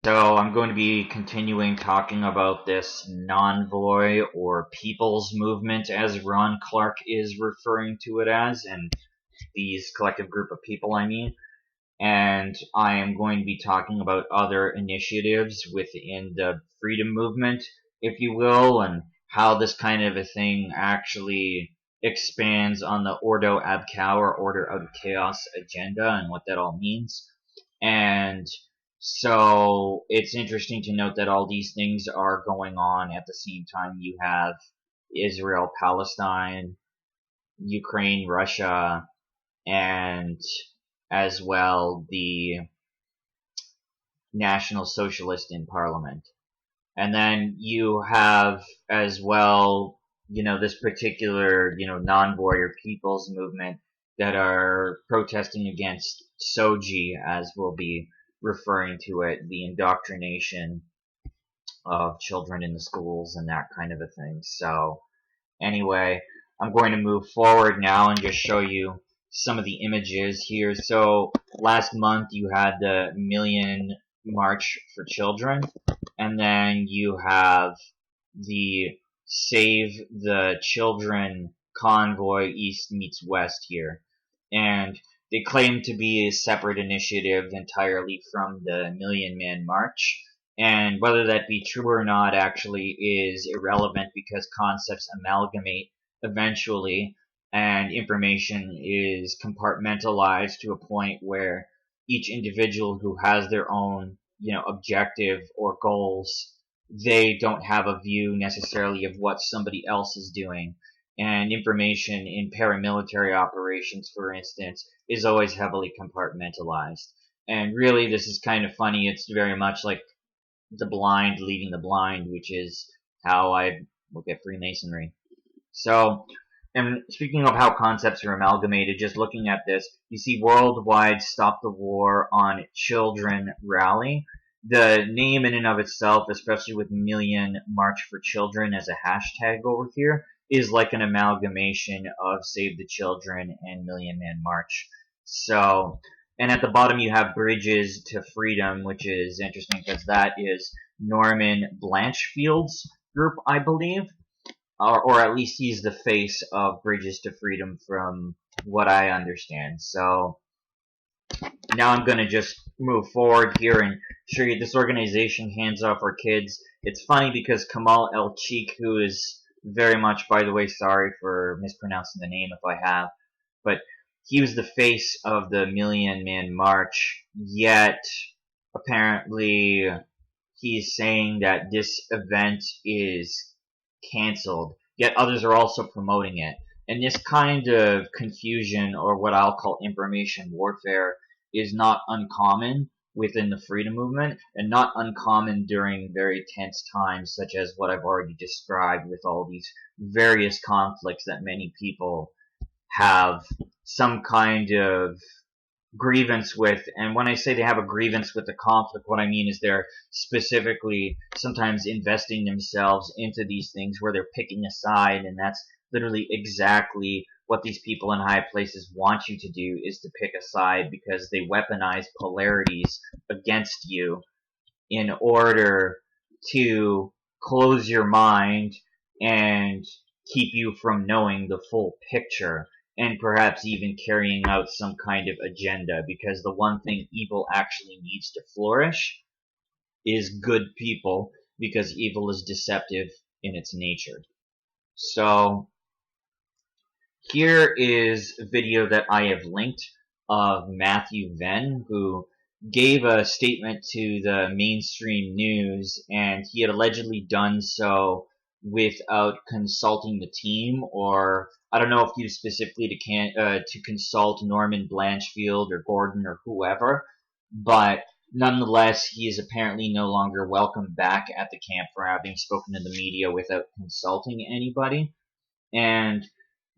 So I'm going to be continuing talking about this Nonvoy or People's Movement, as Ron Clark is referring to it as, and these collective group of people, I mean. And I am going to be talking about other initiatives within the freedom movement, if you will, and how this kind of a thing actually expands on the Ordo ab Chao or Order out of Chaos agenda and what that all means. And so it's interesting to note that all these things are going on at the same time. You have Israel, Palestine, Ukraine, Russia, and as well the National Socialist in Parliament. And then you have as well, this particular, non-Nonvoy or People's Movement that are protesting against Soji, as we'll be referring to it, the indoctrination of children in the schools and that kind of a thing. So anyway, I'm going to move forward now and just show you some of the images here. So last month you had the Million March for Children, and then you have the Save the Children convoy, East meets West here. And they claim to be a separate initiative entirely from the Million Man March. And whether that be true or not actually is irrelevant because concepts amalgamate eventually, and information is compartmentalized to a point where each individual who has their own, objective or goals, they don't have a view necessarily of what somebody else is doing. And information in paramilitary operations, for instance, is always heavily compartmentalized. And really, this is kind of funny. It's very much like the blind leading the blind, which is how I look at Freemasonry. So, and speaking of how concepts are amalgamated, just looking at this, you see Worldwide Stop the War on Children rally. The name in and of itself, especially with Million March for Children as a hashtag over here, is like an amalgamation of Save the Children and Million Man March. So, and at the bottom you have Bridges to Freedom, which is interesting because that is Norman Blanchfield's group, I believe. Or at least he's the face of Bridges to Freedom from what I understand. So now I'm going to just move forward here and show you this organization, Hands Off Our Kids. It's funny because Kamal El-Cheikh, who is very much, by the way, sorry for mispronouncing the name if I have, but he was the face of the Million Man March, yet apparently he's saying that this event is canceled, yet others are also promoting it. And this kind of confusion, or what I'll call information warfare, is not uncommon within the freedom movement, and not uncommon during very tense times, such as what I've already described with all these various conflicts that many people have some kind of grievance with. And when I say they have a grievance with the conflict, what I mean is they're specifically sometimes investing themselves into these things where they're picking a side, and that's literally exactly what these people in high places want you to do, is to pick a side, because they weaponize polarities against you in order to close your mind and keep you from knowing the full picture, and perhaps even carrying out some kind of agenda, because the one thing evil actually needs to flourish is good people, because evil is deceptive in its nature. So here is a video that I have linked of Matthew Venn, who gave a statement to the mainstream news, and he had allegedly done so without consulting the team, or I don't know if he was specifically to consult Norman Blanchfield or Gordon or whoever, but nonetheless, he is apparently no longer welcome back at the camp for having spoken to the media without consulting anybody. And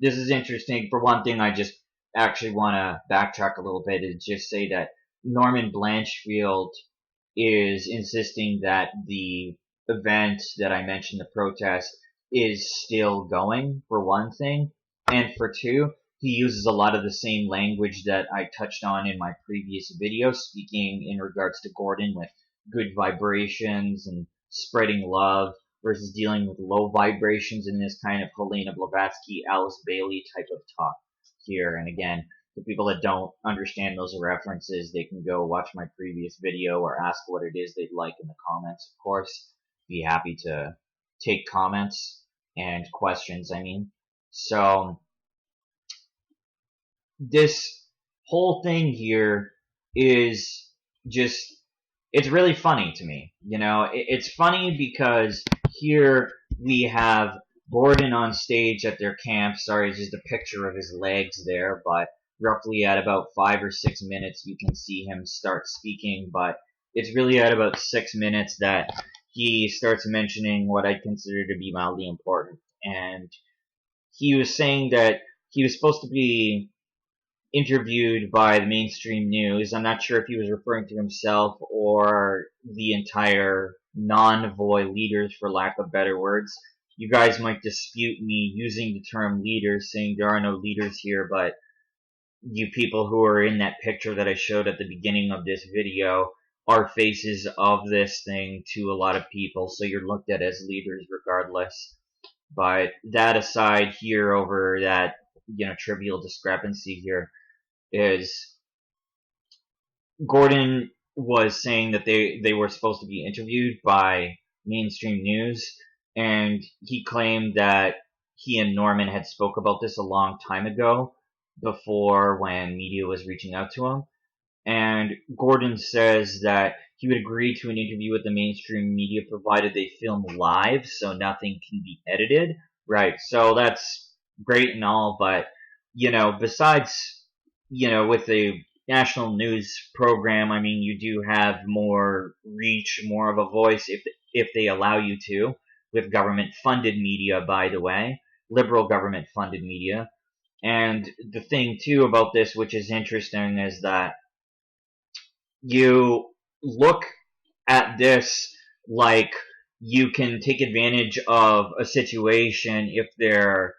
this is interesting. For one thing, I just actually want to backtrack a little bit and just say that Norman Blanchfield is insisting that the event that I mentioned, the protest, is still going, for one thing. And for two, he uses a lot of the same language that I touched on in my previous video, speaking in regards to Gordon with good vibrations and spreading love versus dealing with low vibrations in this kind of Helena Blavatsky, Alice Bailey type of talk here. And again, for people that don't understand those references, they can go watch my previous video or ask what it is they'd like in the comments, of course. Be happy to take comments and questions, I mean. So, this whole thing here is just, it's really funny to me. You know, it's funny because here we have Gordon on stage at their camp. Sorry, it's just a picture of his legs there, but roughly at about 5 or 6 minutes you can see him start speaking, but it's really at about 6 minutes that he starts mentioning what I'd consider to be mildly important. And he was saying that he was supposed to be interviewed by the mainstream news. I'm not sure if he was referring to himself or the entire Nonvoy leaders, for lack of better words. You guys might dispute me using the term leaders, saying there are no leaders here, but you people who are in that picture that I showed at the beginning of this video are faces of this thing to a lot of people, so you're looked at as leaders regardless. But that aside here, over that, you know, trivial discrepancy here, is Gordon was saying that they were supposed to be interviewed by mainstream news, and he claimed that he and Norman had spoke about this a long time ago, before when media was reaching out to him. And Gordon says that he would agree to an interview with the mainstream media provided they film live, so nothing can be edited. Right, so that's great and all, but, you know, besides, you know, with the national news program, I mean, you do have more reach, more of a voice if they allow you to, with government-funded media, by the way, liberal government-funded media. And the thing, too, about this, which is interesting, is that you look at this like you can take advantage of a situation if they're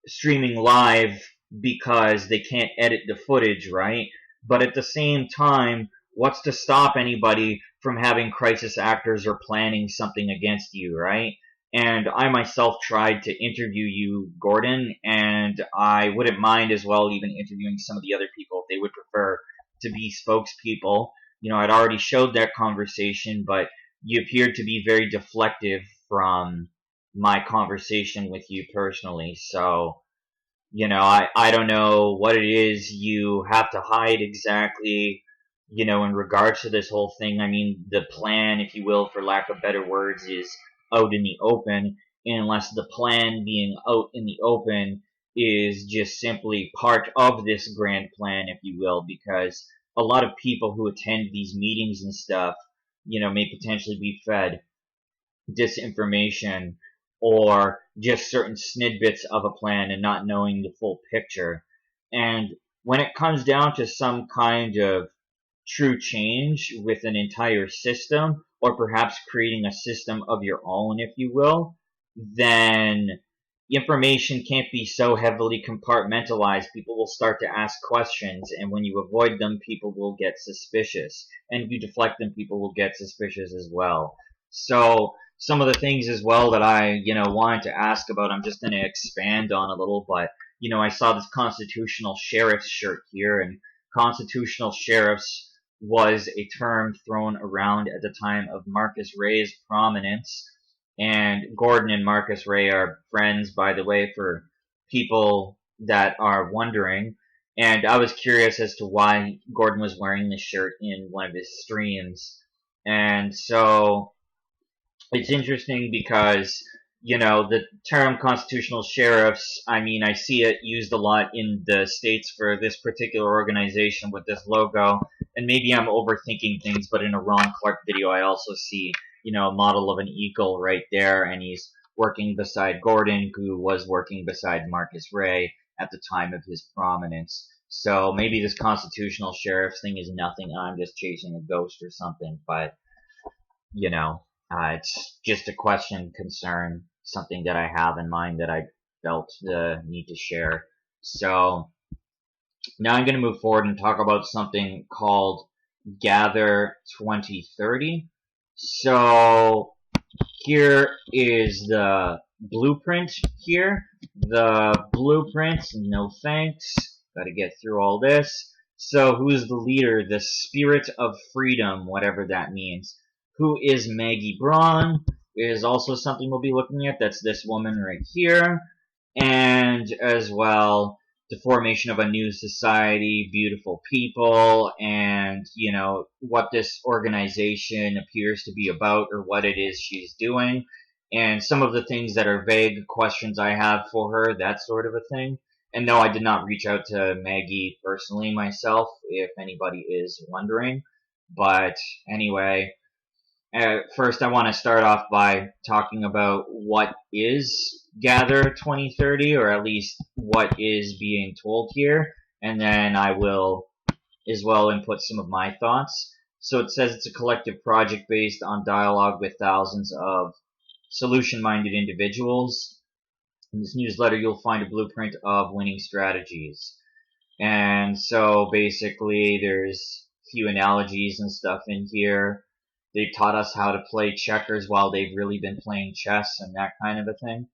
streaming live because they can't edit the footage, right? But at the same time, what's to stop anybody from having crisis actors or planning something against you, right? And I myself tried to interview you, Gordon, and I wouldn't mind as well even interviewing some of the other people if they would prefer to be spokespeople. You know, I'd already showed that conversation, but you appeared to be very deflective from my conversation with you personally. So, you know, I don't know what it is you have to hide exactly, you know, in regards to this whole thing. I mean, the plan, if you will, for lack of better words, is out in the open, unless the plan being out in the open is just simply part of this grand plan, if you will, because a lot of people who attend these meetings and stuff, you know, may potentially be fed disinformation or just certain snippets of a plan and not knowing the full picture. And when it comes down to some kind of true change with an entire system, or perhaps creating a system of your own, if you will, then information can't be so heavily compartmentalized. People will start to ask questions, and when you avoid them, people will get suspicious. And if you deflect them, people will get suspicious as well. So some of the things as well that I, you know, wanted to ask about, I'm just going to expand on a little, but, you know, I saw this constitutional sheriff's shirt here, and constitutional sheriffs was a term thrown around at the time of Marcus Ray's prominence. And Gordon and Marcus Ray are friends, by the way, for people that are wondering. And I was curious as to why Gordon was wearing this shirt in one of his streams. And so it's interesting because, you know, the term constitutional sheriffs, I mean, I see it used a lot in the States for this particular organization with this logo. And maybe I'm overthinking things, but in a Ron Clark video, I also see, you know, a model of an eagle right there, and he's working beside Gordon, who was working beside Marcus Ray at the time of his prominence. So maybe this constitutional sheriff's thing is nothing. I'm just chasing a ghost or something, but, you know, it's just a question, concern, something that I have in mind that I felt the need to share. So now I'm going to move forward and talk about something called Gather 2030. So here is the blueprint here. The blueprint, no thanks. Gotta get through all this. So who's the leader? The spirit of freedom, whatever that means. Who is Maggie Braun? Is also something we'll be looking at. That's this woman right here. And as well, the formation of a new society, beautiful people, and, you know, what this organization appears to be about or what it is she's doing. And some of the things that are vague questions I have for her, that sort of a thing. And no, I did not reach out to Maggie personally myself, if anybody is wondering. But anyway, first I want to start off by talking about what is Gather 2030, or at least what is being told here, and then I will as well input some of my thoughts. So it says it's a collective project based on dialogue with thousands of solution-minded individuals. In this newsletter, you'll find a blueprint of winning strategies. And so basically, there's a few analogies and stuff in here. They taught us how to play checkers while they've really been playing chess and that kind of a thing.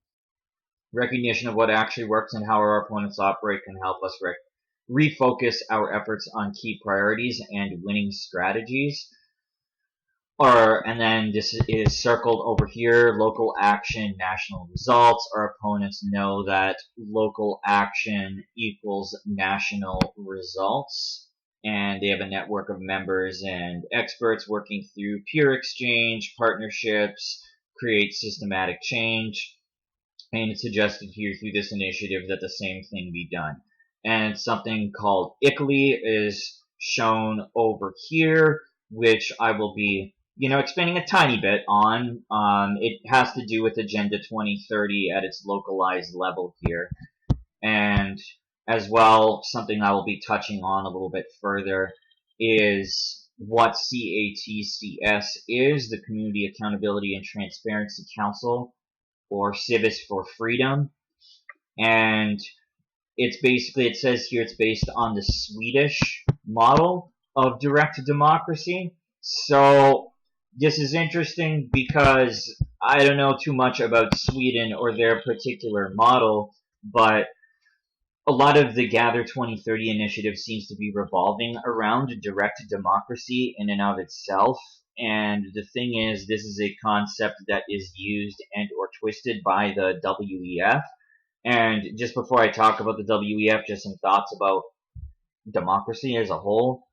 Recognition of what actually works and how our opponents operate can help us refocus our efforts on key priorities and winning strategies. And then this is circled over here, local action, national results. Our opponents know that local action equals national results. And they have a network of members and experts working through peer exchange, partnerships, create systematic change. And it's suggested here through this initiative that the same thing be done. And something called ICLEI is shown over here, which I will be, expanding a tiny bit on. It has to do with Agenda 2030 at its localized level here. And as well, something I will be touching on a little bit further is what CATCS is, the Community Accountability and Transparency Council, or Civis for Freedom. And it's basically, it says here it's based on the Swedish model of direct democracy. So this is interesting because I don't know too much about Sweden or their particular model, but a lot of the Gather 2030 initiative seems to be revolving around direct democracy in and of itself. And the thing is, this is a concept that is used and or twisted by the WEF. And just before I talk about the WEF, just some thoughts about democracy as a whole.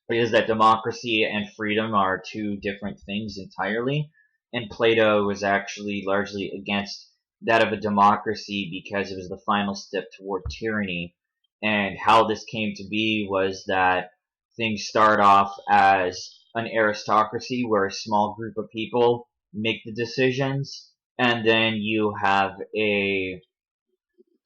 Is that democracy and freedom are two different things entirely. And Plato was actually largely against that of a democracy because it was the final step toward tyranny. And how this came to be was that things start off as an aristocracy where a small group of people make the decisions, and then you have a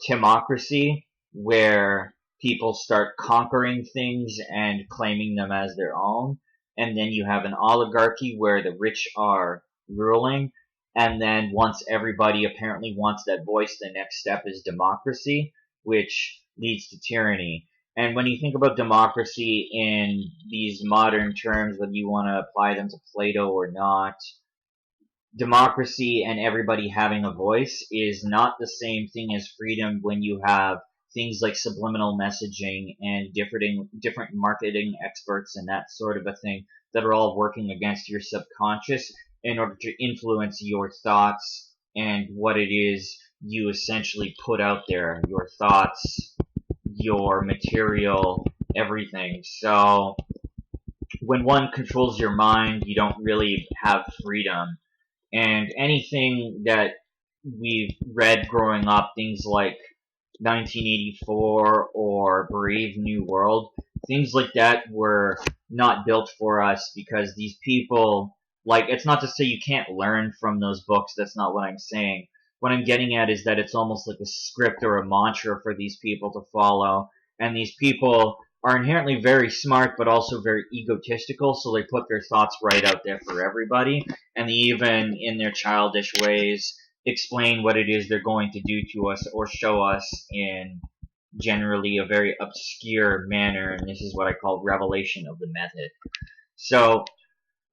timocracy where people start conquering things and claiming them as their own, and then you have an oligarchy where the rich are ruling, and then once everybody apparently wants that voice, the next step is democracy, which leads to tyranny. And when you think about democracy in these modern terms, whether you want to apply them to Plato or not, democracy and everybody having a voice is not the same thing as freedom when you have things like subliminal messaging and different marketing experts and that sort of a thing that are all working against your subconscious in order to influence your thoughts and what it is you essentially put out there, your thoughts, your material, everything. So when one controls your mind, you don't really have freedom. And anything that we've read growing up, things like 1984 or Brave New World, things like that were not built for us because these people, like, it's not to say you can't learn from those books, that's not what I'm saying. What I'm getting at is that it's almost like a script or a mantra for these people to follow, and these people are inherently very smart but also very egotistical, so they put their thoughts right out there for everybody, and they even, in their childish ways, explain what it is they're going to do to us or show us in generally a very obscure manner, and this is what I call revelation of the method. So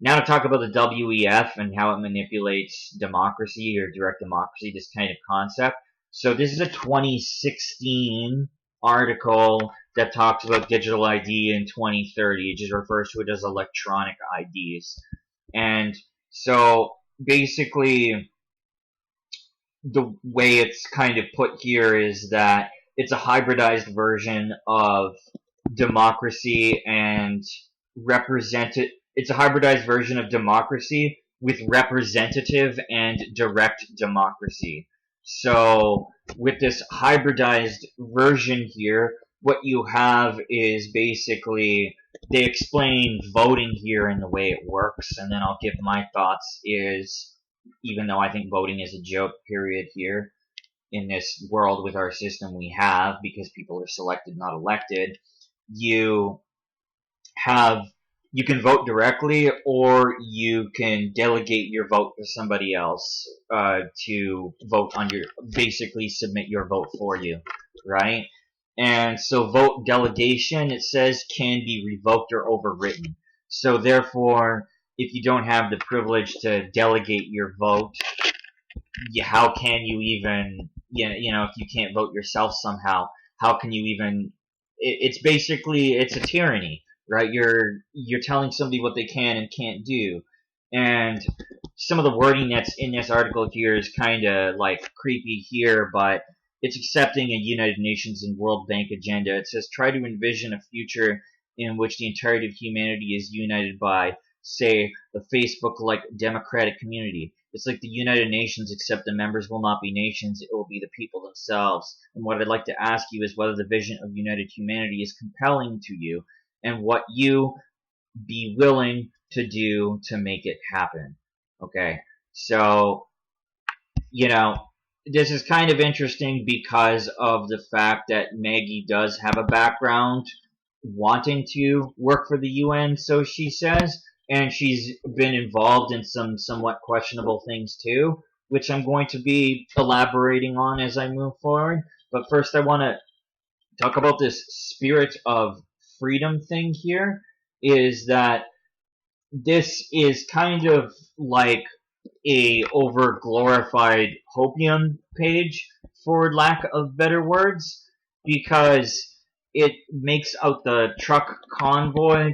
now to talk about the WEF and how it manipulates democracy or direct democracy, this kind of concept. So this is a 2016 article that talks about digital ID in 2030. It just refers to it as electronic IDs. And so basically the way it's kind of put here is that it's a hybridized version of democracy and it's a hybridized version of democracy with representative and direct democracy. So with this hybridized version here, what you have is basically they explain voting here and the way it works, and then I'll give my thoughts is, even though I think voting is a joke, period, here in this world with our system we have, because people are selected, not elected, you can vote directly, or you can delegate your vote to somebody else to vote on your, basically submit your vote for you, right? And so vote delegation, it says, can be revoked or overwritten. So therefore, if you don't have the privilege to delegate your vote, how can you even, if you can't vote yourself somehow, how can you even, it's basically, it's a tyranny, right? You're telling somebody what they can and can't do. And some of the wording that's in this article here is kind of like creepy here, but it's accepting a United Nations and World Bank agenda. It says, try to envision a future in which the entirety of humanity is united by, say, a Facebook-like democratic community. It's like the United Nations, except the members will not be nations, it will be the people themselves. And what I'd like to ask you is whether the vision of united humanity is compelling to you, and what you be willing to do to make it happen. Okay, so, this is kind of interesting because of the fact that Maggie does have a background wanting to work for the UN, so she says, and she's been involved in some somewhat questionable things too, which I'm going to be elaborating on as I move forward. But first I want to talk about this spirit of freedom thing here, is that this is kind of like a over glorified hopium page, for lack of better words, because it makes out the truck convoy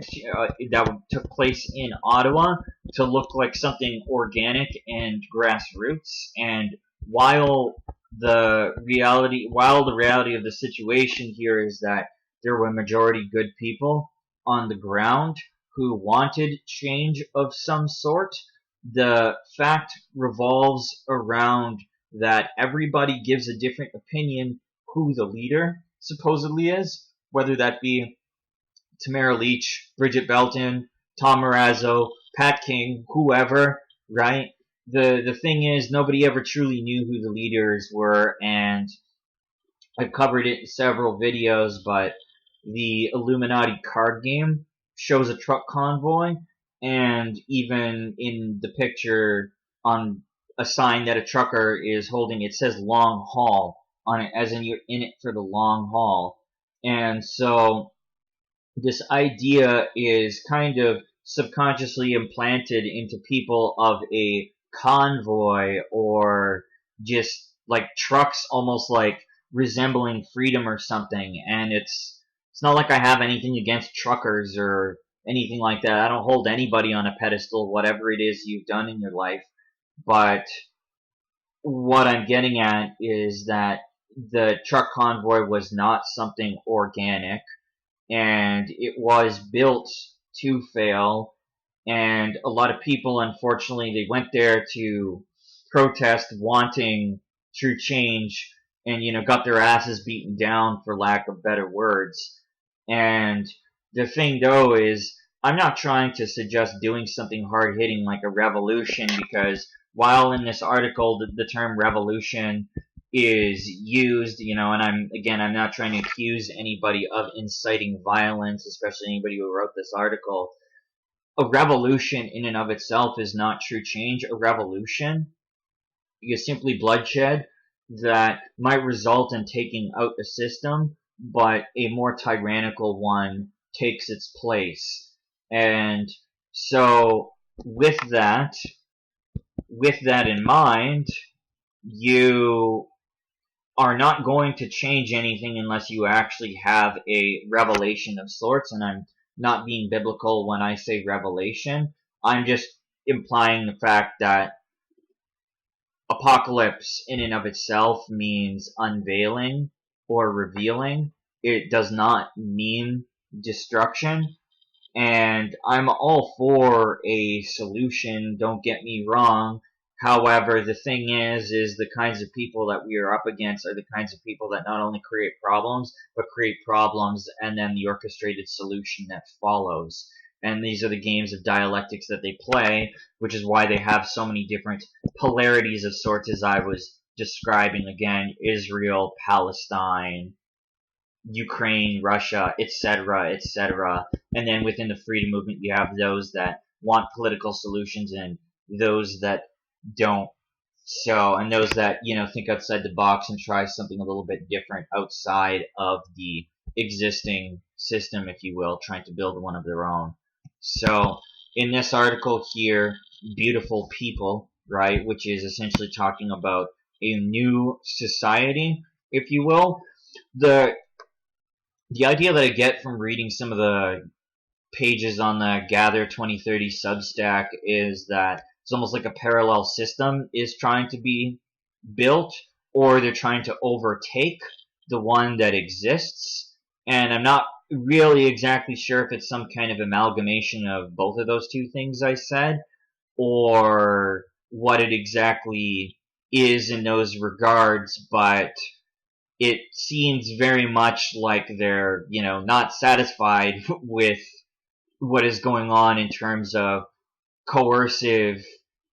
that took place in Ottawa to look like something organic and grassroots. And while the reality of the situation here is that there were majority good people on the ground who wanted change of some sort, the fact revolves around that everybody gives a different opinion who the leader supposedly is, whether that be Tamara Leach, Bridget Belton, Tom Marazzo, Pat King, whoever, right? The thing is, nobody ever truly knew who the leaders were, and I've covered it in several videos, but the Illuminati card game shows a truck convoy, and even in the picture on a sign that a trucker is holding, it says long haul on it, as in you're in it for the long haul. And so this idea is kind of subconsciously implanted into people of a convoy, or just like trucks almost like resembling freedom or something. And it's not like I have anything against truckers or anything like that. I don't hold anybody on a pedestal, whatever it is you've done in your life. But what I'm getting at is that the truck convoy was not something organic, and it was built to fail. And a lot of people, unfortunately, they went there to protest wanting true change, and got their asses beaten down, for lack of better words. And the thing though is, I'm not trying to suggest doing something hard-hitting like a revolution, because while in this article the term revolution is used, and I'm not trying to accuse anybody of inciting violence, especially anybody who wrote this article. A revolution in and of itself is not true change. A revolution is simply bloodshed that might result in taking out a system, but a more tyrannical one takes its place. And so with that, in mind, you are not going to change anything unless you actually have a revelation of sorts. And I'm not being biblical when I say revelation. I'm just implying the fact that apocalypse in and of itself means unveiling or revealing. It does not mean destruction. And I'm all for a solution, don't get me wrong. However, the thing is the kinds of people that we are up against are the kinds of people that not only create problems, but create problems and then the orchestrated solution that follows. And these are the games of dialectics that they play, which is why they have so many different polarities of sorts, as I was describing again: Israel, Palestine, Ukraine, Russia, etc., etc. And then within the freedom movement, you have those that want political solutions and those that don't. So, and those that, think outside the box and try something a little bit different outside of the existing system, if you will, trying to build one of their own. So, in this article here, Beautiful People, right, which is essentially talking about a new society, if you will, the idea that I get from reading some of the pages on the Gather 2030 Substack is that it's almost like a parallel system is trying to be built, or they're trying to overtake the one that exists. And I'm not really exactly sure if it's some kind of amalgamation of both of those two things I said, or what it exactly is in those regards, but it seems very much like they're, not satisfied with what is going on in terms of coercive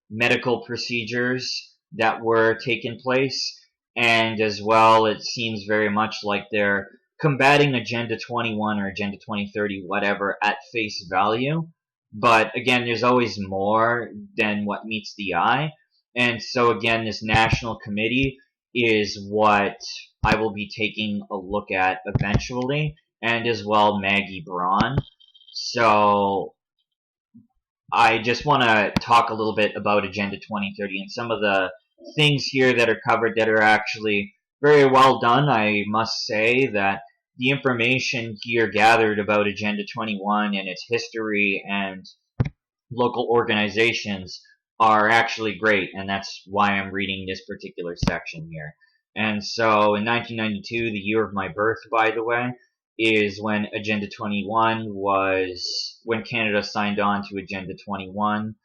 medical procedures that were taking place. And as well, it seems very much like they're combating Agenda 21 or Agenda 2030, whatever, at face value. But again, there's always more than what meets the eye. And so again, this national committee is what I will be taking a look at eventually, and as well Maggie Braun. So I just want to talk a little bit about Agenda 2030 and some of the things here that are covered that are actually very well done. I must say that the information here gathered about Agenda 21 and its history and local organizations are actually great, and that's why I'm reading this particular section here. And so in 1992, the year of my birth, by the way, is when Agenda 21 was, when Canada signed on to Agenda 21.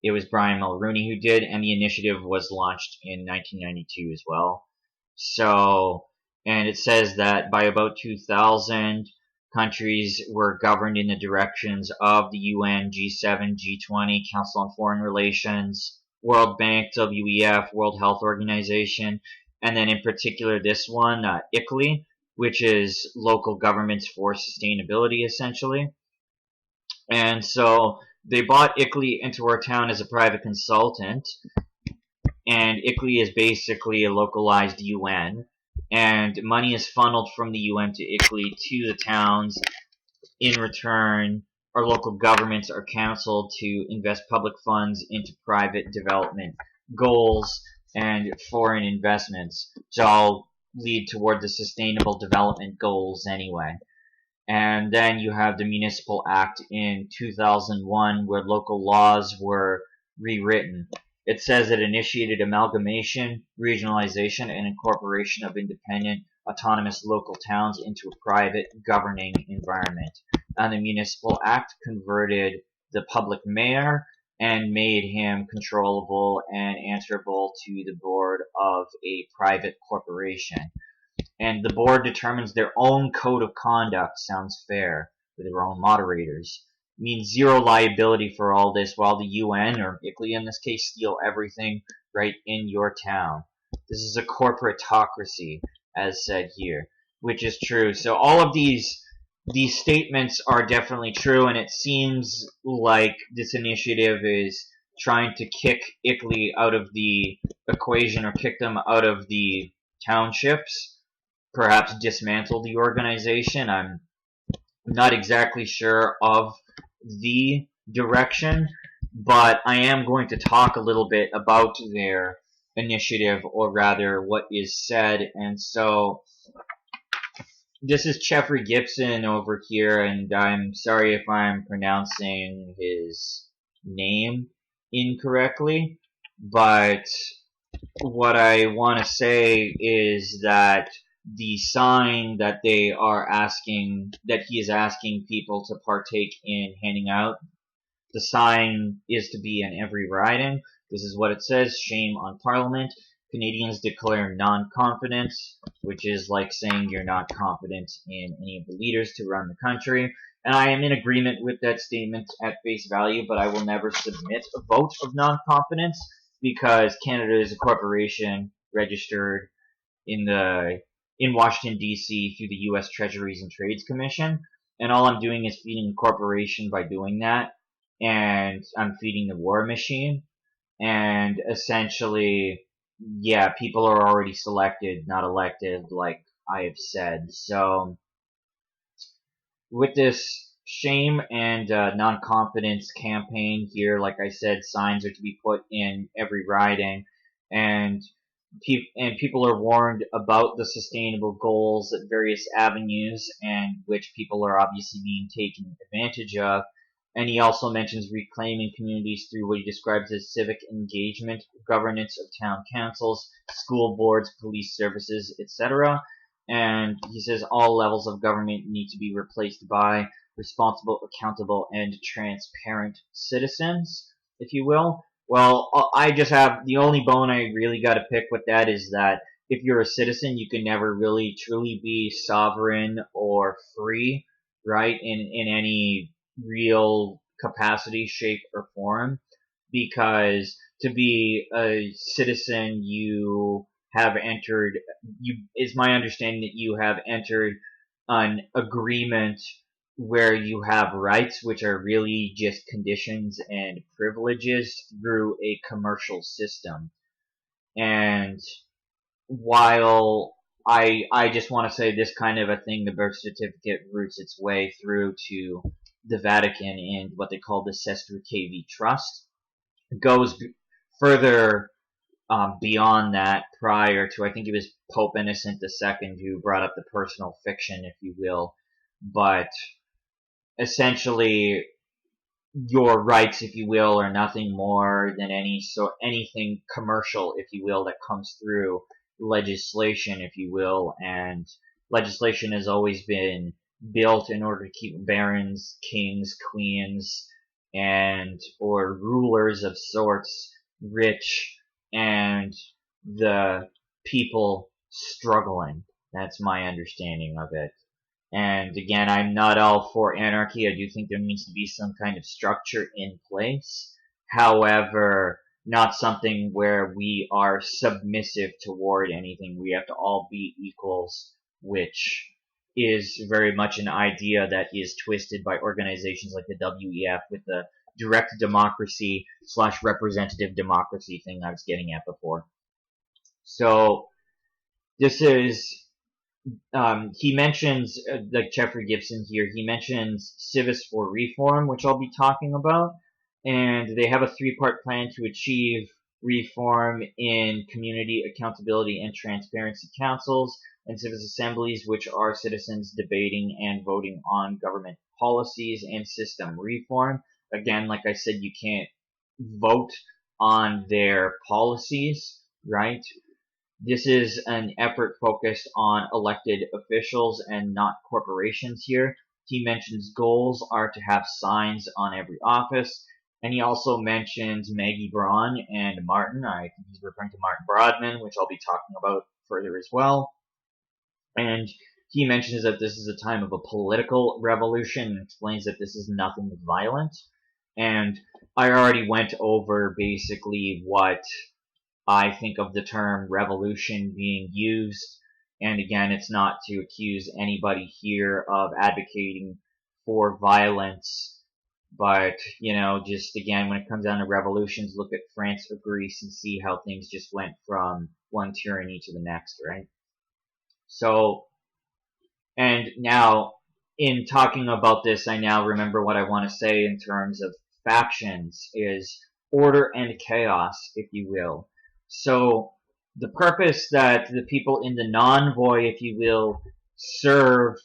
It was Brian Mulroney who did, and the initiative was launched in 1992 as well. So, and it says that by about 2000, countries were governed in the directions of the UN, G7, G20, Council on Foreign Relations, World Bank, WEF, World Health Organization, and then in particular this one, ICLEI, which is Local Governments for Sustainability, essentially. And so they bought ICLEI into our town as a private consultant, and ICLEI is basically a localized UN, and money is funneled from the UN to ICLEI to the towns. In return, our local governments are counseled to invest public funds into private development goals and foreign investments, which all lead toward the sustainable development goals anyway. And then you have the Municipal Act in 2001, where local laws were rewritten. It says it initiated amalgamation, regionalization, and incorporation of independent, autonomous local towns into a private governing environment. And the Municipal Act converted the public mayor and made him controllable and answerable to the board of a private corporation. And the board determines their own code of conduct, sounds fair, with their own moderators. It means zero liability for all this, while the UN, or ICLEI in this case, steal everything right in your town. This is a corporatocracy, as said here, which is true. So all of these statements are definitely true, and it seems like this initiative is trying to kick ICLEI out of the equation, or kick them out of the townships, perhaps dismantle the organization. I'm not exactly sure of the direction, but I am going to talk a little bit about their initiative, or rather what is said. And so this is Jeffrey Gibson over here, and I'm sorry if I'm pronouncing his name incorrectly, but what I want to say is that the sign that they are asking, that he is asking people to partake in handing out, the sign is to be in every riding. This is what it says: shame on Parliament. Canadians declare non-confidence, which is like saying you're not confident in any of the leaders to run the country. And I am in agreement with that statement at face value, but I will never submit a vote of non-confidence because Canada is a corporation registered in Washington, D.C. through the U.S. Treasuries and Trades Commission. And all I'm doing is feeding the corporation by doing that. And I'm feeding the war machine. And essentially, yeah, people are already selected, not elected, like I have said. So, with this shame and non-confidence campaign here, like I said, signs are to be put in every riding, and people are warned about the sustainable goals at various avenues, and which people are obviously being taken advantage of. And he also mentions reclaiming communities through what he describes as civic engagement, governance of town councils, school boards, police services, etc. And he says all levels of government need to be replaced by responsible, accountable, and transparent citizens, if you will. Well, I just have, the only bone I really got to pick with that is that if you're a citizen, you can never really truly be sovereign or free, right, in any real capacity, shape, or form, because to be a citizen, you have entered, is my understanding that you have entered an agreement where you have rights, which are really just conditions and privileges through a commercial system. And while I just want to say this kind of a thing, the birth certificate roots its way through to the Vatican and what they call the Sestra KV Trust, goes further beyond that, prior to, I think it was Pope Innocent II who brought up the personal fiction, if you will. But essentially, your rights, if you will, are nothing more than anything commercial, if you will, that comes through legislation, if you will. And legislation has always been built in order to keep barons, kings, queens, and or rulers of sorts rich, and the people struggling. That's my understanding of it. And again, I'm not all for anarchy. I do think there needs to be some kind of structure in place. However, not something where we are submissive toward anything. We have to all be equals, which is very much an idea that is twisted by organizations like the WEF with the direct democracy / representative democracy thing I was getting at before. So this is, he mentions, like Jeffrey Gibson here, he mentions Civis for reform, which I'll be talking about. And they have a 3-part plan to achieve reform in community accountability and transparency councils and civic assemblies, which are citizens debating and voting on government policies and system reform. Again, like I said, you can't vote on their policies, right? This is an effort focused on elected officials and not corporations here. He mentions goals are to have signs on every office. And he also mentions Maggie Braun and Martin. I think he's referring to Martin Broadman, which I'll be talking about further as well. And he mentions that this is a time of a political revolution and explains that this is nothing violent. And I already went over basically what I think of the term revolution being used. And again, it's not to accuse anybody here of advocating for violence. But, you know, just again, when it comes down to revolutions, look at France or Greece and see how things just went from one tyranny to the next, right? So, and now in talking about this, I now remember what I want to say in terms of factions is order and chaos, if you will. So the purpose that the people in the Nonvoy, if you will, serve,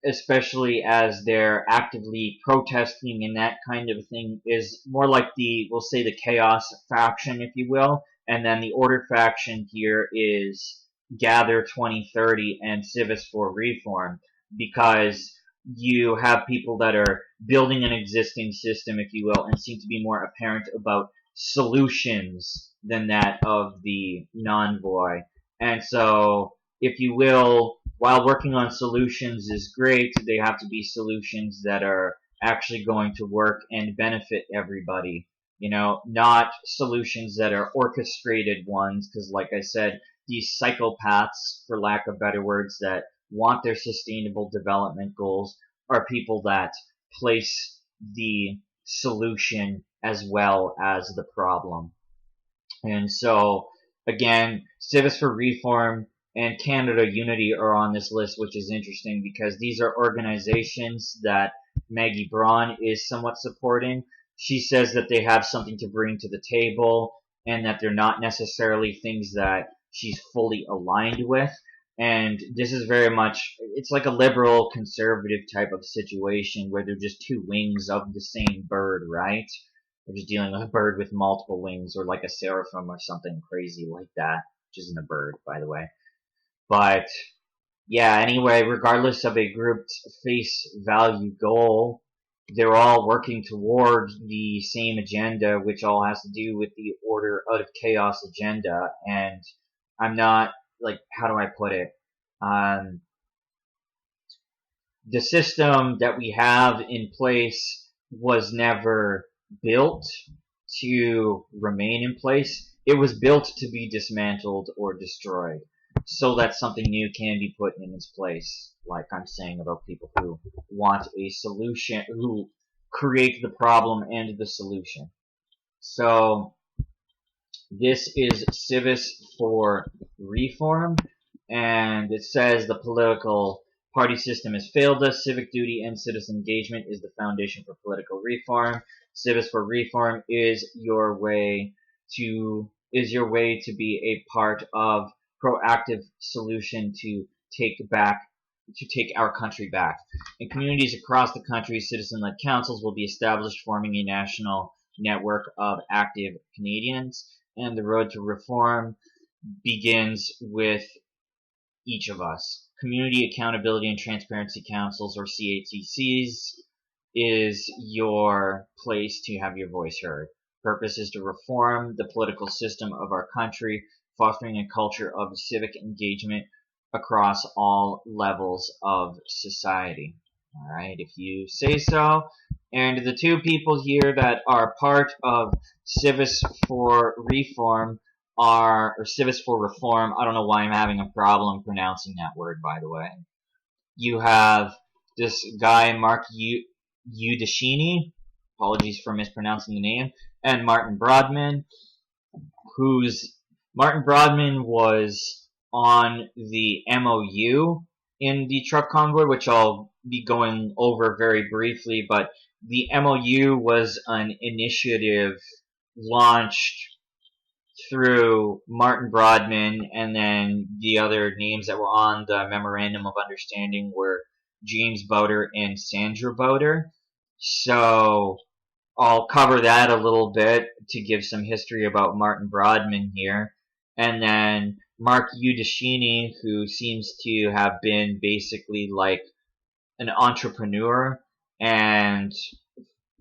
especially as they're actively protesting and that kind of thing, is more like we'll say the chaos faction, if you will, and then the order faction here is Gather 2030 and Civis for Reform, because you have people that are building an existing system, if you will, and seem to be more apparent about solutions than that of the Nonvoy. And so, if you will, while working on solutions is great, they have to be solutions that are actually going to work and benefit everybody. Not solutions that are orchestrated ones, because like I said, these psychopaths, for lack of better words, that want their sustainable development goals are people that place the solution as well as the problem. And so, again, Civis for Reform and Canada Unity are on this list, which is interesting because these are organizations that Maggie Braun is somewhat supporting. She says that they have something to bring to the table and that they're not necessarily things that she's fully aligned with. And this is very much, it's like a liberal conservative type of situation where they're just two wings of the same bird, right? We're just dealing with a bird with multiple wings, or like a seraphim or something crazy like that, which isn't a bird, by the way. But yeah, anyway, regardless of a grouped face value goal, they're all working toward the same agenda, which all has to do with the order out of chaos agenda. And I'm not, like, how do I put it? The system that we have in place was never built to remain in place. It was built to be dismantled or destroyed so that something new can be put in its place. Like I'm saying about people who want a solution, who create the problem and the solution. So this is Civis for Reform, and it says the political party system has failed us. Civic duty and citizen engagement is the foundation for political reform. Civis for Reform is your way to be a part of proactive solution to take our country back. In communities across the country, citizen-led councils will be established, forming a national network of active Canadians. And the road to reform begins with each of us. Community Accountability and Transparency Councils, or CATCs, is your place to have your voice heard. Purpose is to reform the political system of our country, fostering a culture of civic engagement across all levels of society. All right, if you say so. And the two people here that are part of Civis for Reform or Civis for Reform, I don't know why I'm having a problem pronouncing that word, by the way. You have this guy, Mark Udashini, apologies for mispronouncing the name, and Martin Brodman, Martin Brodman was on the MOU in the truck convoy, which I'll be going over very briefly, but the MOU was an initiative launched through Martin Brodman, and then the other names that were on the Memorandum of Understanding were James Bowder and Sandra Bowder. So I'll cover that a little bit to give some history about Martin Brodman here. And then Mark Udashini, who seems to have been basically like an entrepreneur, and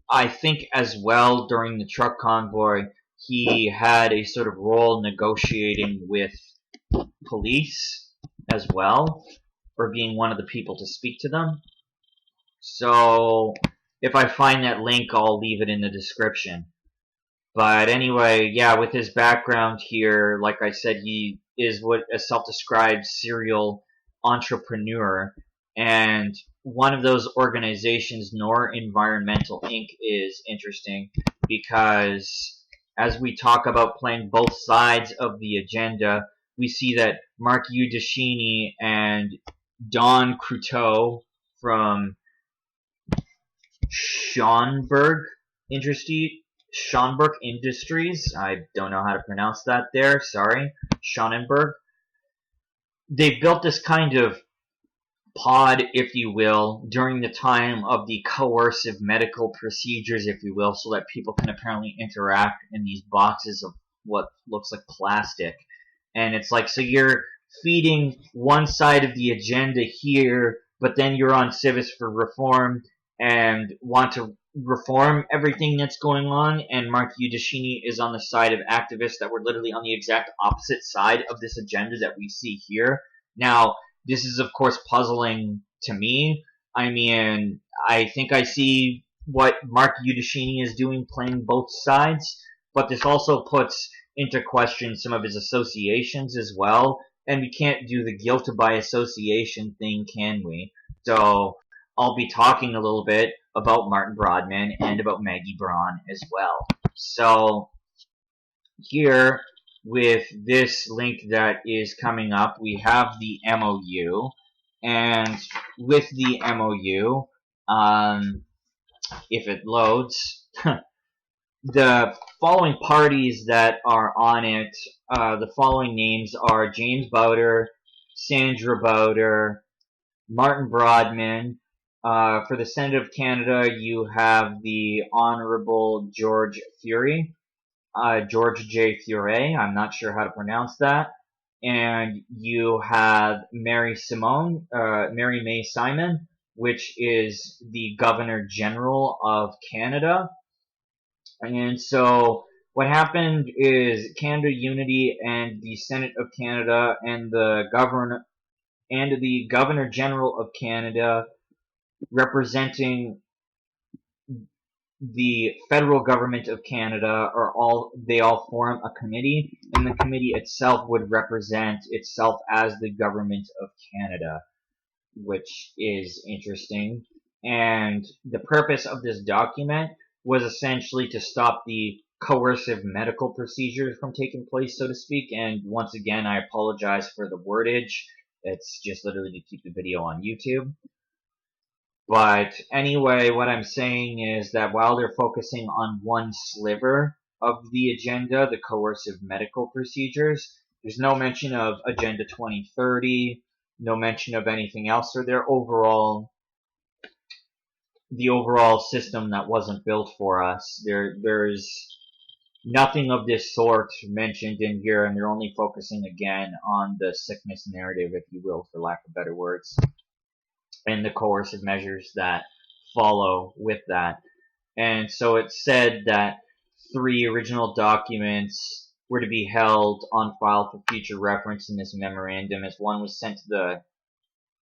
I think as well during the truck convoy he had a sort of role negotiating with police as well, or being one of the people to speak to them. So if I find that link, I'll leave it in the description. But anyway, yeah, with his background here, like I said, he is what a self-described serial entrepreneur, and one of those organizations, Nor Environmental Inc., is interesting because as we talk about playing both sides of the agenda, we see that Mark Udashini and Don Cruteau from Schonberg Industries, I don't know how to pronounce that there, sorry, Schonenberg. They built this kind of pod, if you will, during the time of the coercive medical procedures, if you will, so that people can apparently interact in these boxes of what looks like plastic. And it's like, so you're feeding one side of the agenda here, but then you're on Civis for reform and want to reform everything that's going on, and Mark Udashini is on the side of activists that were literally on the exact opposite side of this agenda that we see here. Now, this is, of course, puzzling to me. I mean, I think I see what Mark Udashini is doing, playing both sides, but this also puts into question some of his associations as well, and we can't do the guilt by association thing, can we? So I'll be talking a little bit about Martin Brodman and about Maggie Braun as well. So here, with this link that is coming up, we have the MOU, and with the MOU, if it loads, the following parties that are on it, the following names are James Bowder, Sandra Bowder, Martin Brodman. For the Senate of Canada, you have the Honorable George Fury, George J. Furet, I'm not sure how to pronounce that, and you have Mary May Simon, which is the Governor General of Canada. And so what happened is Canada Unity and the Senate of Canada and the Governor General of Canada, representing the federal government of Canada, they all form a committee, and the committee itself would represent itself as the government of Canada, which is interesting. And the purpose of this document was essentially to stop the coercive medical procedures from taking place, so to speak. And once again, I apologize for the wordage. It's just literally to keep the video on YouTube. But anyway, what I'm saying is that while they're focusing on one sliver of the agenda, the coercive medical procedures, there's no mention of Agenda 2030, no mention of anything else, or the overall system that wasn't built for us. There's nothing of this sort mentioned in here, and they're only focusing again on the sickness narrative, if you will, for lack of better words, and the coercive measures that follow with that. And so it said that 3 original documents were to be held on file for future reference in this memorandum, as one was sent to the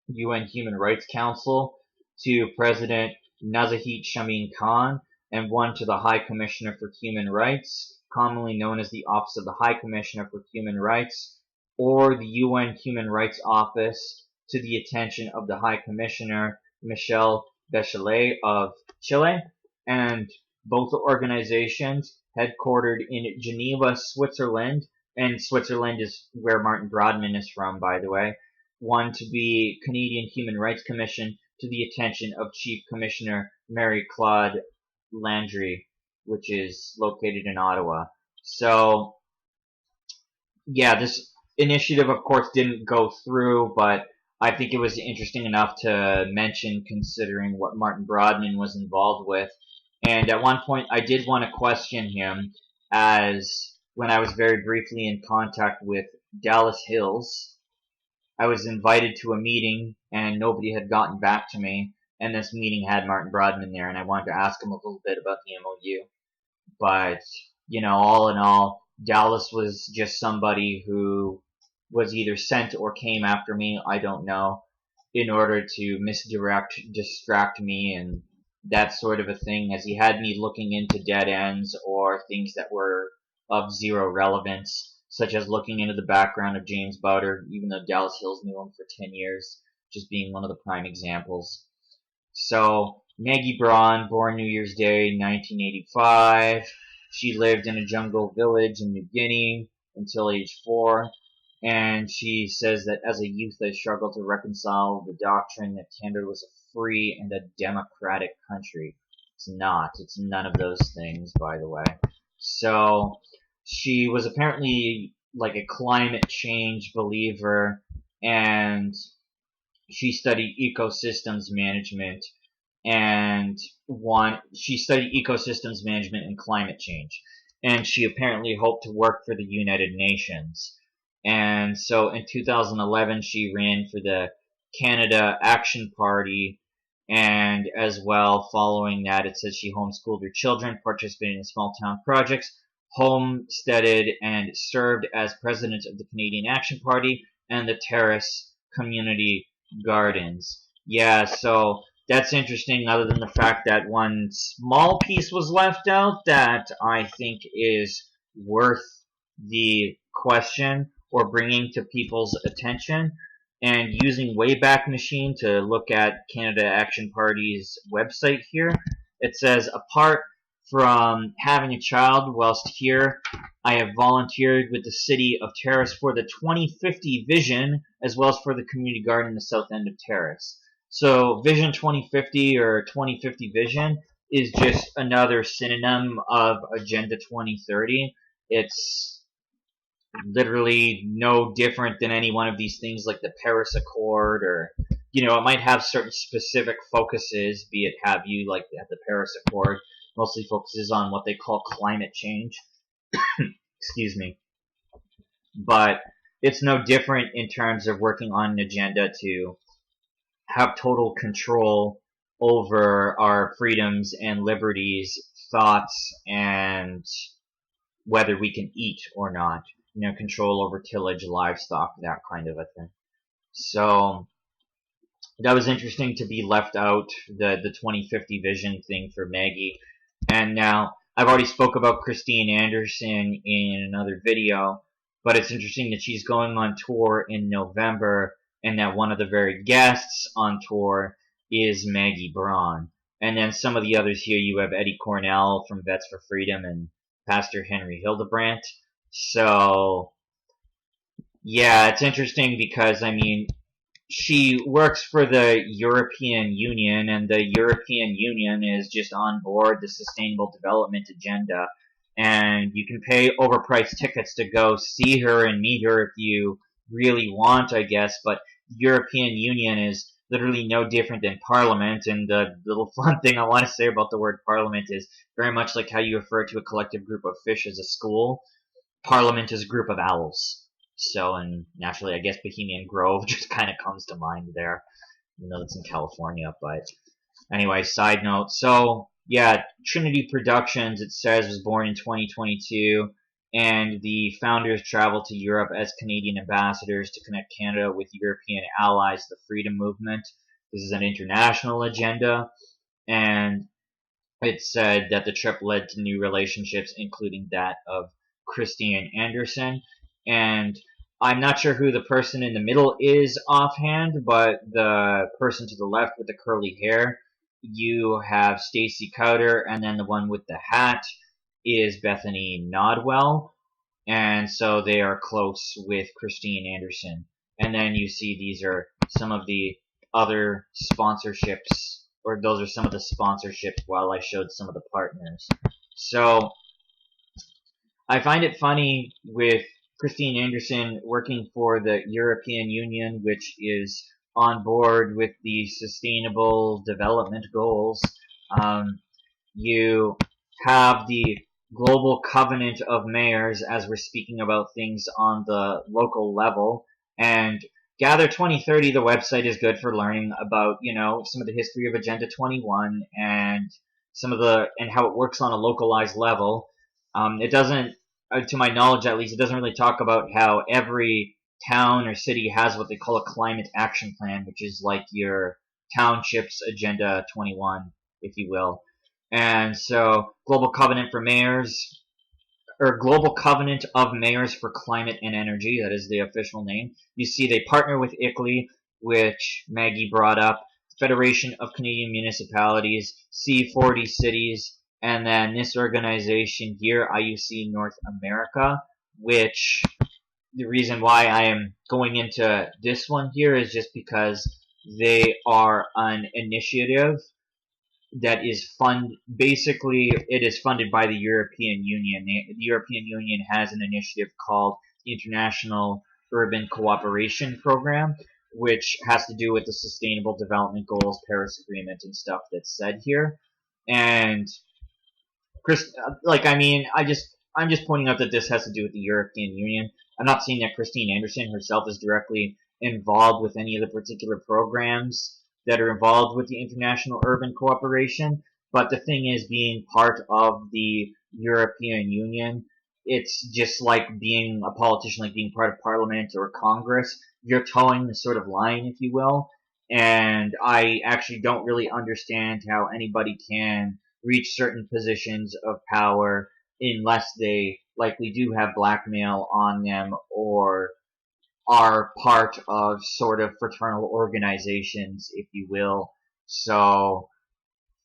UN Human Rights Council to President Nazahit Shamin Khan, and one to the High Commissioner for Human Rights, commonly known as the Office of the High Commissioner for Human Rights, or the UN Human Rights Office, to the attention of the High Commissioner Michelle Bachelet of Chile, and both organizations headquartered in Geneva, Switzerland, and Switzerland is where Martin Brodman is from, by the way. One to be Canadian Human Rights Commission, to the attention of Chief Commissioner Marie-Claude Landry, which is located in Ottawa. So, yeah, this initiative, of course, didn't go through, but I think it was interesting enough to mention, considering what Martin Brodman was involved with. And at one point, I did want to question him, as when I was very briefly in contact with Dallas Hills, I was invited to a meeting, and nobody had gotten back to me, and this meeting had Martin Brodman there, and I wanted to ask him a little bit about the MOU. But, you know, all in all, Dallas was just somebody who was either sent or came after me, I don't know, in order to distract me, and that sort of a thing, as he had me looking into dead ends or things that were of zero relevance, such as looking into the background of James Bowder, even though Dallas Hills knew him for 10 years, just being one of the prime examples. So, Maggie Braun, born New Year's Day, 1985. She lived in a jungle village in New Guinea until age 4. And she says that as a youth, I struggled to reconcile the doctrine that Canada was a free and a democratic country. It's not. It's none of those things, by the way. So she was apparently like a climate change believer, and she studied ecosystems management and she studied ecosystems management and climate change, and she apparently hoped to work for the United Nations. And so in 2011 she ran for the Canada Action Party, and as well following that it says she homeschooled her children, participated in small town projects, homesteaded, and served as president of the Canadian Action Party and the Terrace Community Gardens. Yeah, so that's interesting, other than the fact that one small piece was left out that I think is worth the question or bringing to people's attention. And using Wayback Machine to look at Canada Action Party's website here, it says, apart from having a child whilst here, I have volunteered with the City of Terrace for the 2050 vision, as well as for the community garden in the south end of Terrace. So Vision 2050 or 2050 vision is just another synonym of Agenda 2030. It's literally no different than any one of these things like the Paris Accord, or, it might have certain specific focuses, be it have you like at the Paris Accord mostly focuses on what they call climate change. Excuse me. But it's no different in terms of working on an agenda to have total control over our freedoms and liberties, thoughts, and whether we can eat or not. Control over tillage, livestock, that kind of a thing. So that was interesting to be left out, the 2050 vision thing for Maggie. And now, I've already spoke about Christine Anderson in another video, but it's interesting that she's going on tour in November, and that one of the very guests on tour is Maggie Braun. And then some of the others here, you have Eddie Cornell from Vets for Freedom and Pastor Henry Hildebrandt. So, yeah, it's interesting because, she works for the European Union, and the European Union is just on board the Sustainable Development Agenda, and you can pay overpriced tickets to go see her and meet her if you really want, I guess, but the European Union is literally no different than Parliament, and the little fun thing I want to say about the word Parliament is very much like how you refer to a collective group of fish as a school. Parliament is a group of owls. So, and naturally, I guess Bohemian Grove just kind of comes to mind there, even though it's in California. But anyway, side note. So, yeah, Trinity Productions, it says, was born in 2022, and the founders traveled to Europe as Canadian ambassadors to connect Canada with European allies, the freedom movement. This is an international agenda, and it said that the trip led to new relationships, including that of Christine Anderson. And I'm not sure who the person in the middle is offhand, but the person to the left with the curly hair, you have Stacy Cowder, and then the one with the hat is Bethany Nodwell, and so they are close with Christine Anderson. And then you see these are some of the other sponsorships, or those are some of the sponsorships while I showed some of the partners. So I find it funny with Christine Anderson working for the European Union, which is on board with the Sustainable Development Goals. You have the Global Covenant of Mayors, as we're speaking about things on the local level. And Gather 2030, the website, is good for learning about, some of the history of Agenda 21 and and how it works on a localized level. It doesn't, to my knowledge at least, it doesn't really talk about how every town or city has what they call a climate action plan, which is like your township's Agenda 21, if you will. And so Global Covenant for Mayors, or Global Covenant of Mayors for Climate and Energy, that is the official name. You see they partner with ICLEI, which Maggie brought up, Federation of Canadian Municipalities, C40 Cities, and then this organization here, IUC North America, which the reason why I am going into this one here is just because they are an initiative that is basically it is funded by the European Union. The European Union has an initiative called the International Urban Cooperation Program, which has to do with the Sustainable Development Goals, Paris Agreement, and stuff that's said here. And I'm just pointing out that this has to do with the European Union. I'm not saying that Christine Anderson herself is directly involved with any of the particular programs that are involved with the international urban cooperation, but the thing is, being part of the European Union, it's just like being a politician, like being part of Parliament or Congress. You're towing the sort of line, if you will, and I actually don't really understand how anybody can reach certain positions of power unless they likely do have blackmail on them or are part of sort of fraternal organizations, if you will. So,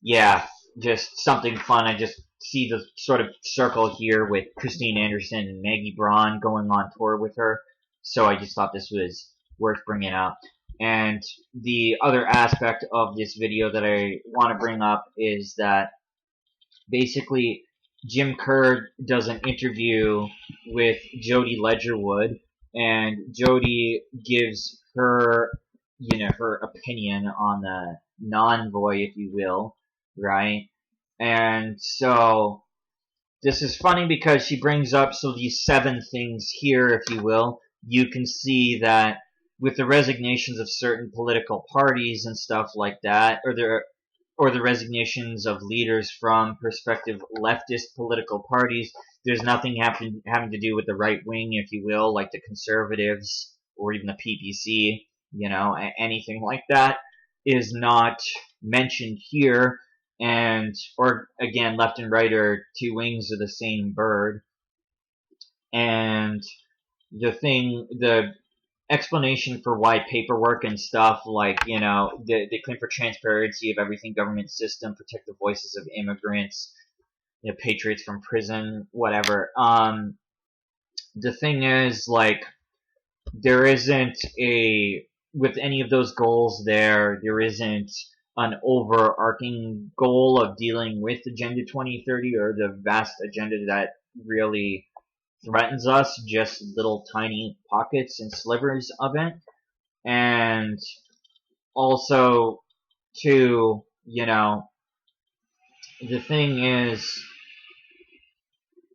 yeah, just something fun. I just see the sort of circle here with Christine Anderson and Maggie Braun going on tour with her. So I just thought this was worth bringing up. And the other aspect of this video that I want to bring up is that basically Jim Kerr does an interview with Jody Ledgerwood, and Jody gives her, her opinion on the Nonvoy, if you will, right? And so this is funny because she brings up, so these 7 things here, if you will, you can see that with the resignations of certain political parties and stuff like that, or the resignations of leaders from prospective leftist political parties, there's nothing having to do with the right wing, if you will, like the conservatives or even the PPC, anything like that is not mentioned here. And, or again, left and right are 2 wings of the same bird. And the explanation for why paperwork and stuff like, they claim for transparency of everything government system, protect the voices of immigrants, patriots from prison, whatever. The thing is, like, there isn't with any of those goals there isn't an overarching goal of dealing with Agenda 2030 or the vast agenda that really threatens us, just little tiny pockets and slivers of it. And also, too, the thing is,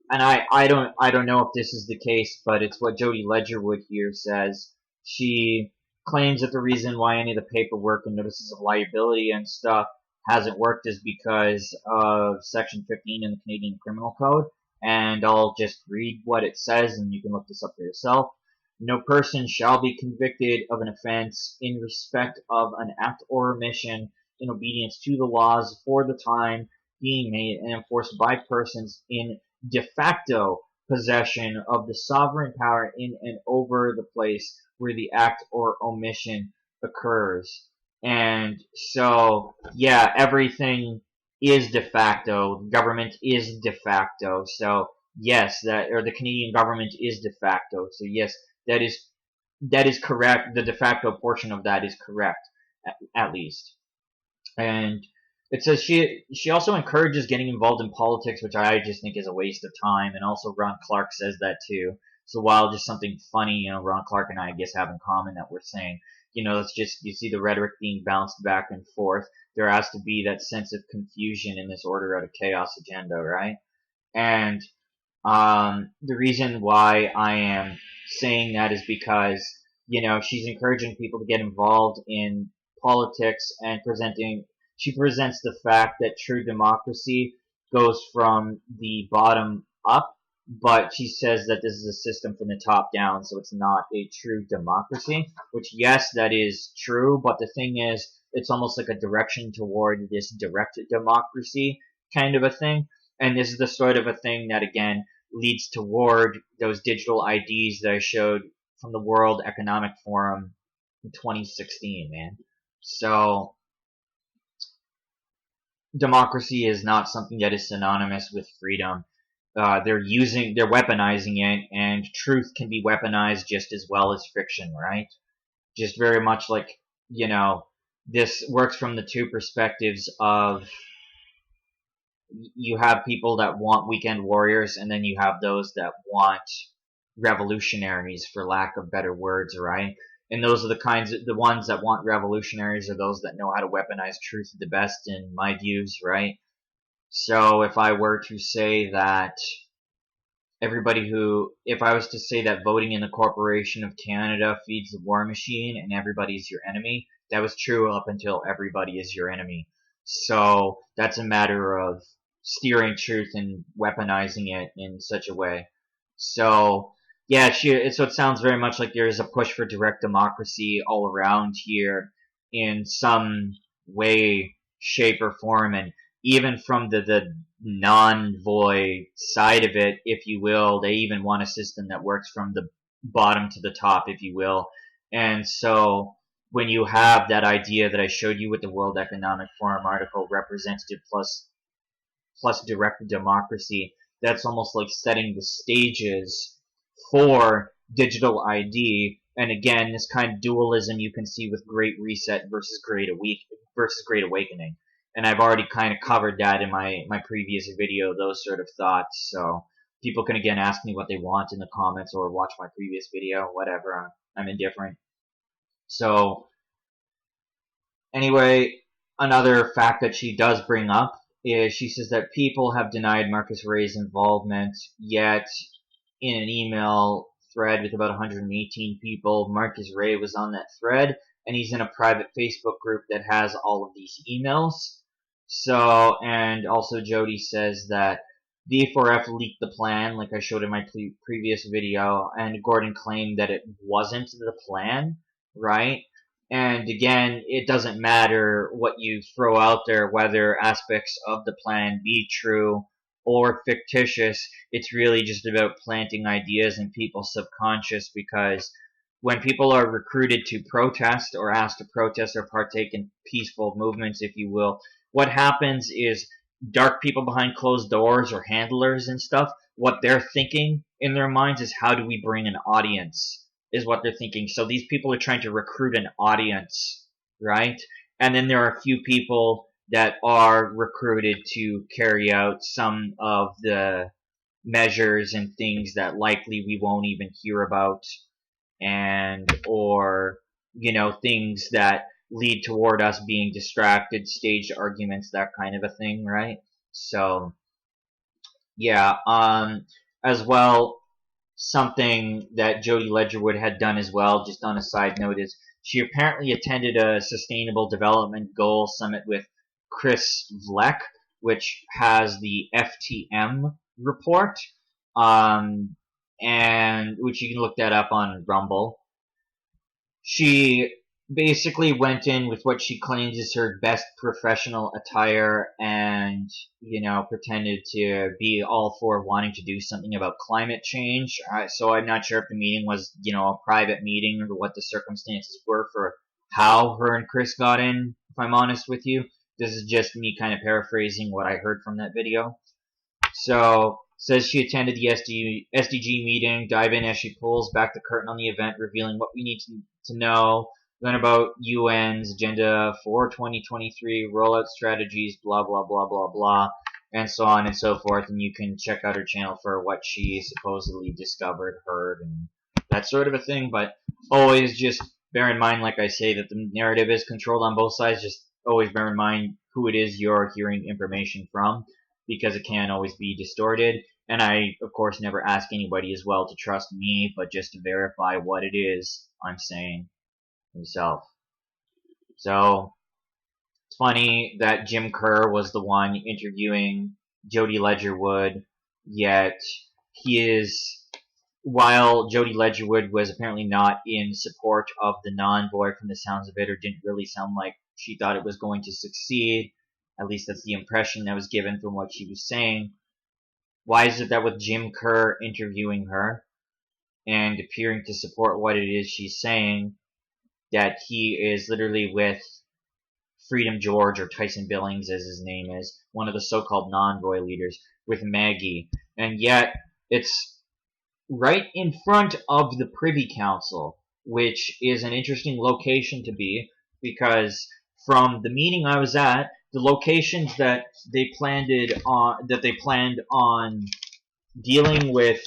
and I don't know if this is the case, but it's what Jody Ledgerwood here says. She claims that the reason why any of the paperwork and notices of liability and stuff hasn't worked is because of Section 15 in the Canadian Criminal Code. And I'll just read what it says, and you can look this up for yourself. No person shall be convicted of an offense in respect of an act or omission in obedience to the laws for the time being made and enforced by persons in de facto possession of the sovereign power in and over the place where the act or omission occurs. And so, yeah, everything is de facto. Government is de facto. So, yes, the Canadian government is de facto. So, yes, that is correct. The de facto portion of that is correct, at least. And it says she also encourages getting involved in politics, which I just think is a waste of time. And also Ron Clark says that too. So while just something funny, Ron Clark and I guess have in common that we're saying, it's just, you see the rhetoric being bounced back and forth. There has to be that sense of confusion in this order out of chaos agenda, right? And the reason why I am saying that is because, she's encouraging people to get involved in politics and she presents the fact that true democracy goes from the bottom up, but she says that this is a system from the top down, so it's not a true democracy, which, yes, that is true, but the thing is, it's almost like a direction toward this direct democracy kind of a thing, and this is the sort of a thing that, again, leads toward those digital IDs that I showed from the World Economic Forum in 2016, man. So, democracy is not something that is synonymous with freedom. they're weaponizing it, and truth can be weaponized just as well as fiction, right? Just very much like, this works from the two perspectives of, you have people that want weekend warriors, and then you have those that want revolutionaries, for lack of better words, right? And those are the ones that want revolutionaries are those that know how to weaponize truth the best, in my views, right? So if I were to say that if I was to say that voting in the Corporation of Canada feeds the war machine and everybody's your enemy, that was true up until everybody is your enemy. So that's a matter of steering truth and weaponizing it in such a way. So yeah, so it sounds very much like there is a push for direct democracy all around here in some way, shape, or form, and even from the Nonvoy side of it, if you will, they even want a system that works from the bottom to the top, if you will. And so when you have that idea that I showed you with the World Economic Forum article, representative plus direct democracy, that's almost like setting the stages for digital ID. And again, this kind of dualism you can see with Great Reset versus Great Awakening. And I've already kind of covered that in my previous video, those sort of thoughts. So people can again ask me what they want in the comments or watch my previous video, whatever. I'm indifferent. So anyway, another fact that she does bring up is she says that people have denied Marcus Ray's involvement, yet in an email thread with about 118 people, Marcus Ray was on that thread, and he's in a private Facebook group that has all of these emails. So, and also Jody says that D4F leaked the plan, like I showed in my previous video, and Gordon claimed that it wasn't the plan, right? And again, it doesn't matter what you throw out there, whether aspects of the plan be true or fictitious. It's really just about planting ideas in people's subconscious, because when people are recruited to protest or asked to protest or partake in peaceful movements, if you will, what happens is dark people behind closed doors or handlers and stuff, what they're thinking in their minds is, how do we bring an audience, is what they're thinking. So these people are trying to recruit an audience, right? And then there are a few people that are recruited to carry out some of the measures and things that likely we won't even hear about, and or things that lead toward us being distracted, staged arguments, that kind of a thing, right? So yeah, as well, something that Jody Ledgerwood had done as well, just on a side note, is she apparently attended a Sustainable Development Goal Summit with Chris Vleck, which has the FTM report, and which you can look that up on Rumble. She basically went in with what she claims is her best professional attire, and pretended to be all for wanting to do something about climate change. So I'm not sure if the meeting was a private meeting, or what the circumstances were for how her and Chris got in, if I'm honest with you. This is just me kind of paraphrasing what I heard from that video. So, says she attended the SDG meeting, dive in as she pulls back the curtain on the event, revealing what we need to know, learn about UN's Agenda for 2023, rollout strategies, blah, blah, blah, blah, blah, and so on and so forth. And you can check out her channel for what she supposedly discovered, heard, and that sort of a thing. But always just bear in mind, like I say, that the narrative is controlled on both sides. Just always bear in mind who it is you're hearing information from, because it can always be distorted. And I, of course, never ask anybody as well to trust me, but just to verify what it is I'm saying himself. So, it's funny that Jim Kerr was the one interviewing Jody Ledgerwood, yet while Jody Ledgerwood was apparently not in support of the Nonvoy from the sounds of it, or didn't really sound like she thought it was going to succeed, at least that's the impression that was given from what she was saying. Why is it that with Jim Kerr interviewing her and appearing to support what it is she's saying, that he is literally with Freedom George, or Tyson Billings as his name is, one of the so-called Nonvoy leaders? with Maggie, and yet it's right in front of the Privy Council, which is an interesting location to be, because from the meeting I was at, the locations that they planned on dealing with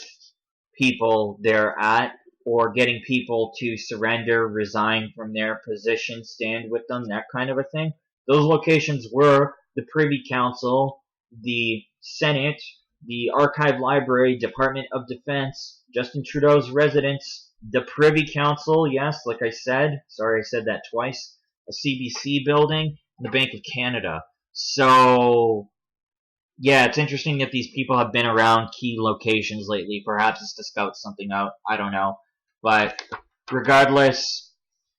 people they're at, or getting people to surrender, resign from their position, stand with them, that kind of a thing. Those locations were the Privy Council, the Senate, the Archive Library, Department of Defense, Justin Trudeau's residence, the Privy Council, yes, like I said, sorry I said that twice, a CBC building, and the Bank of Canada. So, yeah, it's interesting that these people have been around key locations lately. Perhaps it's to scout something out. I don't know. But regardless,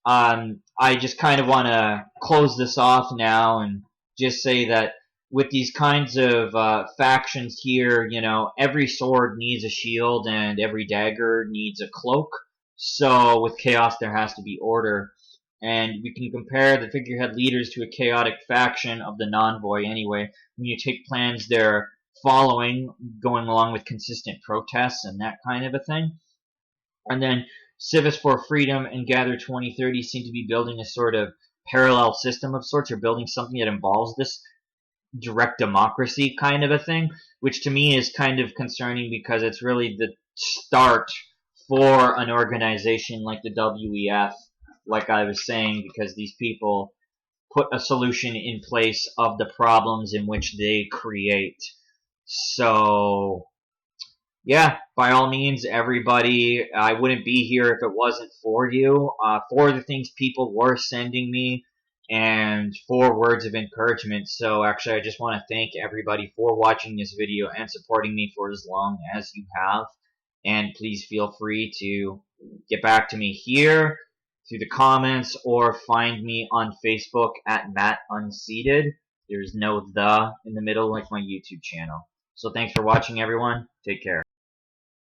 I just kind of want to close this off now and just say that with these kinds of factions here, you know, every sword needs a shield and every dagger needs a cloak. So with chaos, there has to be order. And we can compare the figurehead leaders to a chaotic faction of the Nonvoy anyway. When you take plans they're following, going along with consistent protests and that kind of a thing. And then Civis for Freedom and Gather 2030 seem to be building a sort of parallel system of sorts, or building something that involves this direct democracy kind of a thing, which to me is kind of concerning because it's really the start for an organization like the WEF, like I was saying, because these people put a solution in place of the problems in which they create. So, yeah, by all means, everybody, I wouldn't be here if it wasn't for you, for the things people were sending me, and for words of encouragement. So actually, I just want to thank everybody for watching this video and supporting me for as long as you have. And please feel free to get back to me here through the comments, or find me on Facebook at Matt Unseated. There's no "the" in the middle like my YouTube channel. So thanks for watching, everyone. Take care.